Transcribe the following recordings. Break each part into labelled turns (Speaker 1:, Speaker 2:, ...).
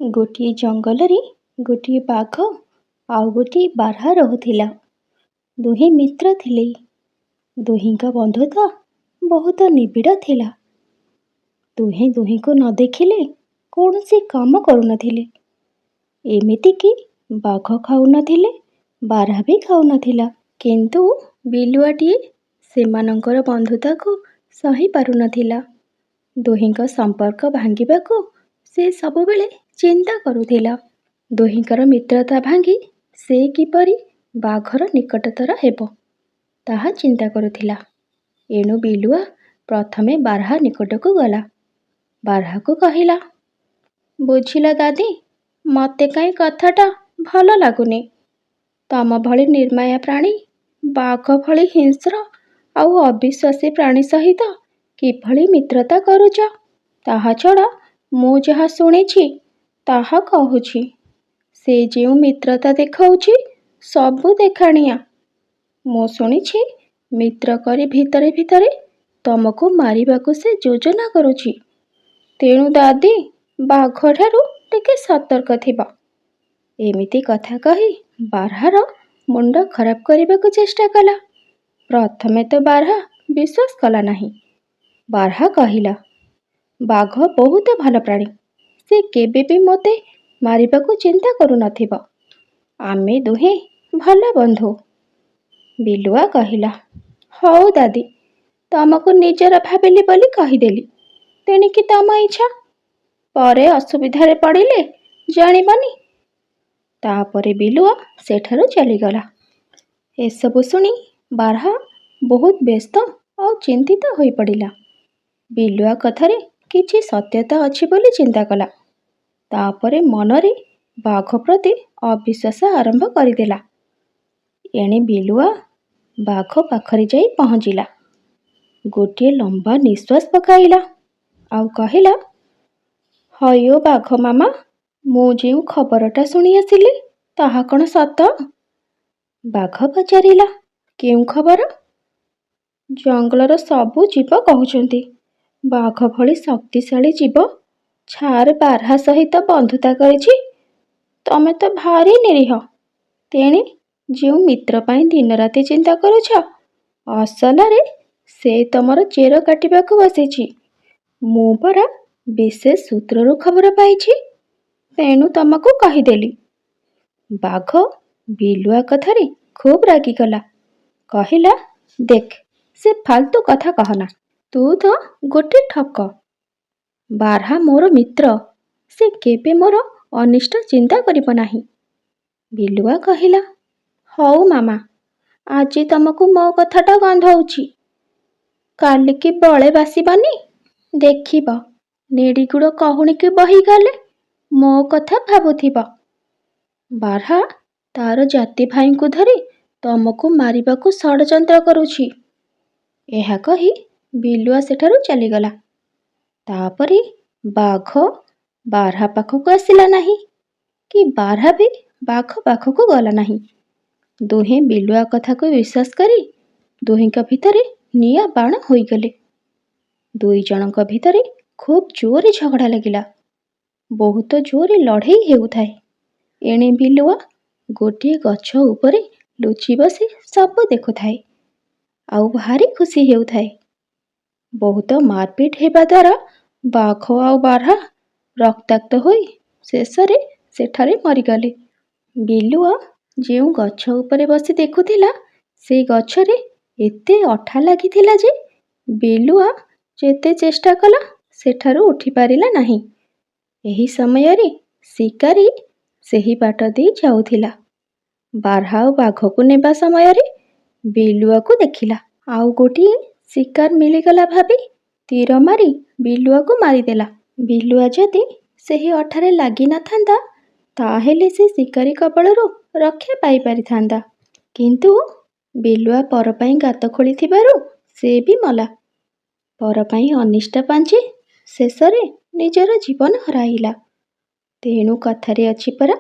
Speaker 1: ଗୋଟିଏ ଜଙ୍ଗଲରେ ଗୋଟିଏ ବାଘ ଆଉ ଗୋଟିଏ ବାର୍ହା ରହୁଥିଲା। ଦୁହେଁ ମିତ୍ର ଥିଲେ। ଦୁହିଁଙ୍କ ବନ୍ଧୁତା ବହୁତ ନିବିଡ଼ ଥିଲା। ଦୁହେଁ ଦୁହିଁଙ୍କୁ ନ ଦେଖିଲେ କୌଣସି କାମ କରୁନଥିଲେ। ଏମିତିକି ବାଘ ଖାଉନଥିଲେ, ବାର୍ହା ବି ଖାଉନଥିଲା। କିନ୍ତୁ ବିଲୁଆଟିଏ ସେମାନଙ୍କର ବନ୍ଧୁତାକୁ ସହି ପାରୁନଥିଲା। ଦୁହିଁଙ୍କ ସମ୍ପର୍କ ଭାଙ୍ଗିବାକୁ ସେ ସବୁବେଳେ ଚିନ୍ତା କରୁଥିଲା। ଦୁହିଁଙ୍କର ମିତ୍ରତା ଭାଙ୍ଗି ସେ କିପରି ବାଘର ନିକଟତର ହେବ, ତାହା ଚିନ୍ତା କରୁଥିଲା। ଏଣୁ ବିଲୁଆ ପ୍ରଥମେ ବାର୍ହା ନିକଟକୁ ଗଲା। ବାର୍ହାକୁ କହିଲା, ବୁଝିଲ ଦାଦି, ମୋତେ କାହିଁ କଥାଟା ଭଲ ଲାଗୁନି। ତମ ଭଳି ନିର୍ମାୟା ପ୍ରାଣୀ ବାଘ ଭଳି ହିଂସ୍ର ଆଉ ଅବିଶ୍ୱାସୀ ପ୍ରାଣୀ ସହିତ କିଭଳି ମିତ୍ରତା କରୁଛ? ତାହା ଛଡ଼ା ମୁଁ ଯାହା ଶୁଣିଛି ତାହା କହୁଛି। ସେ ଯେଉଁ ମିତ୍ରତା ଦେଖାଉଛି ସବୁ ଦେଖାଣିଆ। ମୁଁ ଶୁଣିଛି ମିତ୍ର କରି ଭିତରେ ଭିତରେ ତମକୁ ମାରିବାକୁ ସେ ଯୋଜନା କରୁଛି। ତେଣୁ ଦାଦି, ବାଘଠାରୁ ଟିକେ ସତର୍କ ଥିବ। ଏମିତି କଥା କହି ବାର୍ହାର ମୁଣ୍ଡ ଖରାପ କରିବାକୁ ଚେଷ୍ଟା କଲା। ପ୍ରଥମେ ତ ବାର୍ହା ବିଶ୍ୱାସ କଲା ନାହିଁ। ବାର୍ହା କହିଲା, ବାଘ ବହୁତ ଭଲ ପ୍ରାଣୀ। ସେ କେବେ ବି ମୋତେ ମାରିବାକୁ ଚିନ୍ତା କରୁନଥିବ। ଆମେ ଦୁହେଁ ଭଲ ବନ୍ଧୁ। ବିଲୁଆ କହିଲା, ହଉ ଦାଦି, ତମକୁ ନିଜର ଭାବିଲି ବୋଲି କହିଦେଲି। ତେଣିକି ତମ ଇଚ୍ଛା। ପରେ ଅସୁବିଧାରେ ପଡ଼ିଲେ ଜାଣିବନି। ତାପରେ ବିଲୁଆ ସେଠାରୁ ଚାଲିଗଲା। ଏସବୁ ଶୁଣି ବାର୍ହା ବହୁତ ବ୍ୟସ୍ତ ଆଉ ଚିନ୍ତିତ ହୋଇପଡ଼ିଲା। ବିଲୁଆ କଥାରେ କିଛି ସତ୍ୟତା ଅଛି ବୋଲି ଚିନ୍ତା କଲା। ତାପରେ ମନରେ ବାଘ ପ୍ରତି ଅବିଶ୍ୱାସ ଆରମ୍ଭ କରିଦେଲା। ଏଣେ ବିଲୁଆ ବାଘ ପାଖରେ ଯାଇ ପହଞ୍ଚିଲା। ଗୋଟିଏ ଲମ୍ବା ନିଶ୍ୱାସ ପକାଇଲା ଆଉ କହିଲା, ହଇଓ ବାଘ ମାମା, ମୁଁ ଯେଉଁ ଖବରଟା ଶୁଣି ଆସିଲି ତାହା କ'ଣ ସତ? ବାଘ ପଚାରିଲା, କେଉଁ ଖବର? ଜଙ୍ଗଲର ସବୁ ଜୀବ କହୁଛନ୍ତି ବାଘ ଭଳି ଶକ୍ତିଶାଳୀ ଜୀବ ଛାର ବାର୍ହା ସହିତ ବନ୍ଧୁତା କରିଛି। ତମେ ତ ଭାରି ନିରୀହ। ତେଣେ ଯେଉଁ ମିତ୍ର ପାଇଁ ଦିନରାତି ଚିନ୍ତା କରୁଛ, ଅସଲରେ ସେ ତମର ଚେର କାଟିବାକୁ ବସିଛି। ମୁଁ ପରା ବିଶେଷ ସୂତ୍ରରୁ ଖବର ପାଇଛି। ତେଣୁ ତମକୁ କହିଦେଲି। ବାଘ ବିଲୁଆ କଥାରେ ଖୁବ୍ ରାଗିଗଲା। କହିଲା, ଦେଖ, ସେ ଫାଲତୁ କଥା କହନା। ତୁ ତ ଗୋଟେ ଠକ। ବାର୍ହା ମୋର ମିତ୍ର। ସେ କେବେ ମୋର ଅନିଷ୍ଟ ଚିନ୍ତା କରିବ ନାହିଁ। ବିଲୁଆ କହିଲା, ହଉ ମାମା, ଆଜି ତମକୁ ମୋ କଥାଟା ଗନ୍ଧଉଛି। କାଲିକି ବଳେ ବାସିବନି। ଦେଖିବ, ନେଡ଼ିଗୁଡ଼ କହୁଣିକି ବହିଗଲେ ମୋ କଥା ଭାବୁଥିବ। ବାର୍ହା ତାର ଜାତି ଭାଇଙ୍କୁ ଧରି ତମକୁ ମାରିବାକୁ ଷଡ଼ଯନ୍ତ୍ର କରୁଛି। ଏହା କହି ବିଲୁଆ ସେଠାରୁ ଚାଲିଗଲା। ତାପରେ ବାଘ ବାର୍ହା ପାଖକୁ ଆସିଲା ନାହିଁ, କି ବାର୍ହା ବି ବାଘ ପାଖକୁ ଗଲା ନାହିଁ। ଦୁହେଁ ବିଲୁଆ କଥାକୁ ବିଶ୍ୱାସ କରି ଦୁହିଁଙ୍କ ଭିତରେ ନିଆଁ ବାଣ ହୋଇଗଲେ। ଦୁଇ ଜଣଙ୍କ ଭିତରେ ଖୁବ୍ ଜୋରରେ ଝଗଡ଼ା ଲାଗିଲା। ବହୁତ ଜୋରରେ ଲଢ଼େଇ ହେଉଥାଏ। ଏଣେ ବିଲୁଆ ଗୋଟିଏ ଗଛ ଉପରେ ଲୁଚି ବସି ସବୁ ଦେଖୁଥାଏ ଆଉ ଭାରି ଖୁସି ହେଉଥାଏ। ବହୁତ ମାରପିଟ ହେବା ଦ୍ୱାରା ବାଘ ଆଉ ବାର୍ହା ରକ୍ତାକ୍ତ ହୋଇ ଶେଷରେ ସେଠାରେ ମରିଗଲେ। ବିଲୁଆ ଯେଉଁ ଗଛ ଉପରେ ବସି ଦେଖୁଥିଲା, ସେ ଗଛରେ ଏତେ ଅଠା ଲାଗିଥିଲା ଯେ ବିଲୁଆ ଯେତେ ଚେଷ୍ଟା କଲା ସେଠାରୁ ଉଠିପାରିଲା ନାହିଁ। ଏହି ସମୟରେ ଶିକାରୀ ସେହି ବାଟ ଦେଇ ଯାଉଥିଲା। ବାର୍ହା ଆଉ ବାଘକୁ ନେବା ସମୟରେ ବିଲୁଆକୁ ଦେଖିଲା। ଆଉ ଗୋଟିଏ ଶିକାର ମିଳିଗଲା ଭାବି ତୀର ମାରି ବିଲୁଆକୁ ମାରିଦେଲା। ବିଲୁଆ ଯଦି ସେହି ଅଠାରେ ଲାଗିନଥାନ୍ତା, ତାହେଲେ ସେ ଶିକାରୀ କବଳରୁ ରକ୍ଷା ପାଇପାରିଥାନ୍ତା। କିନ୍ତୁ ବିଲୁଆ ପର ପାଇଁ ଗାତ ଖୋଳିଥିବାରୁ ସେ ବି ମଲା। ପର ପାଇଁ ଅନିଷ୍ଟ ପାଞ୍ଚି ଶେଷରେ ନିଜର ଜୀବନ ହରାଇଲା। ତେଣୁ କଥାରେ ଅଛି ପରା,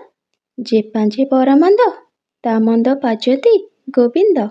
Speaker 1: ଯେ ପାଞ୍ଚେ ପର ମନ୍ଦ, ତା ମନ୍ଦ ପାଜନ୍ତି ଗୋବିନ୍ଦ।